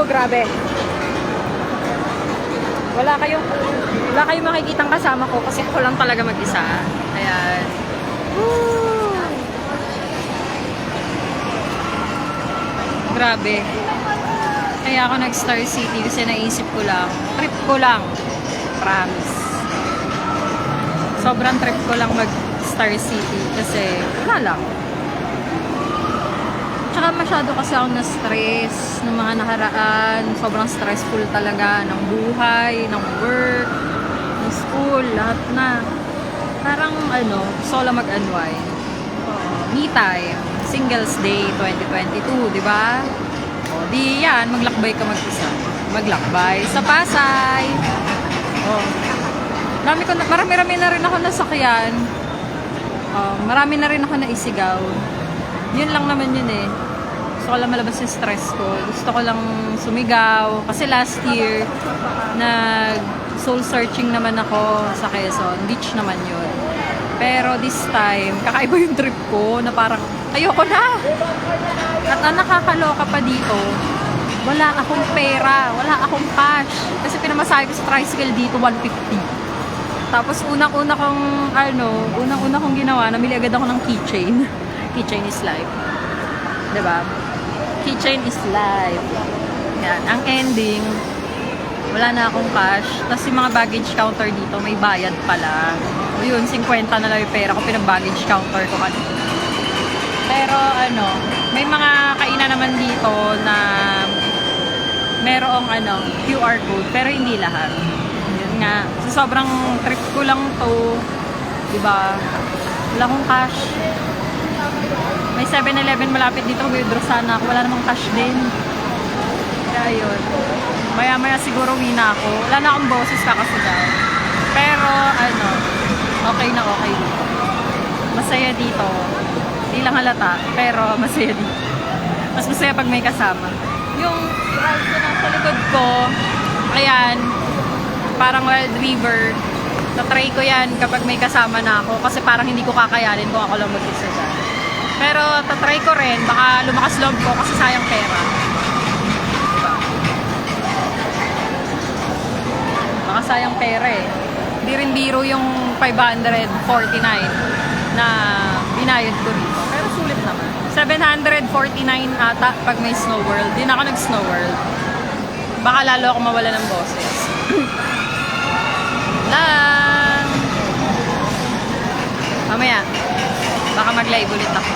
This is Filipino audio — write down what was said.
grabe. Wala kayong makikitang kasama ko kasi ako lang talaga mag-isa. Ayan. Woo! Grabe. Kaya ako nag-Star City kasi naisip ko lang. Trip ko lang. Promise. Sobrang trip ko lang mag-Star City kasi wala lang. Tsaka masyado kasi ako na-stress ng mga nakaraan. Sobrang stressful talaga ng buhay, ng work, ng school, lahat na. Parang solo mag-unwind. Me time. Singles Day 2022, di ba? O, di yan, maglakbay ka mag-isa. Maglakbay sa Pasay. O, marami-rami na rin ako nasakyan. Marami na rin ako naisigaw. Yun lang naman yun eh. Gusto ko lang malabas yung stress ko. Gusto ko lang sumigaw. Kasi last year, soul searching naman ako sa Quezon. Beach naman yun. Pero this time, kakaiba yung trip ko na parang, ayoko na! At ang nakakaloka pa dito, wala akong pera, wala akong cash. Kasi pinamasahe ko sa tricycle dito, 150. Tapos unang-una kong ginawa, namili agad ako ng keychain. Keychain is life. Diba? Keychain is life. Yan. Ang ending, wala na akong cash. Tapos yung mga baggage counter dito, may bayad pala. O yun, 50 na lang yung pera ko, pinag-baggage counter ko kanina. Pero may mga kainan naman dito na merong QR code, pero hindi lahat. Yun nga. So, sobrang trip ko lang to. Diba? Wala akong cash. May 7-Eleven malapit dito, withdraw sana ako. Wala namang cash din. Kaya yun. Maya-maya siguro uwi na ako. Wala na akong boses kakasugaw. Pero okay na okay dito. Masaya dito. Hindi lang halata, pero masaya dito. Mas masaya pag may kasama. Yung ride ko sa likod ko, ayan, parang Wild River. Tatry ko yan kapag may kasama na ako kasi parang hindi ko kakayanin kung ako lang mag-isa dyan. Pero tatry ko rin, baka lumakas loob ko kasi sayang pera. Diba? Baka sayang pera eh. Hindi rin biro yung 549 na binayad ko dito. Pero sulit naman. 749 ata pag may Snow World. Di na ako nag-Snow World. Baka lalo ako mawala ng boses. Lang. Mamaya, baka mag-live ulit ako.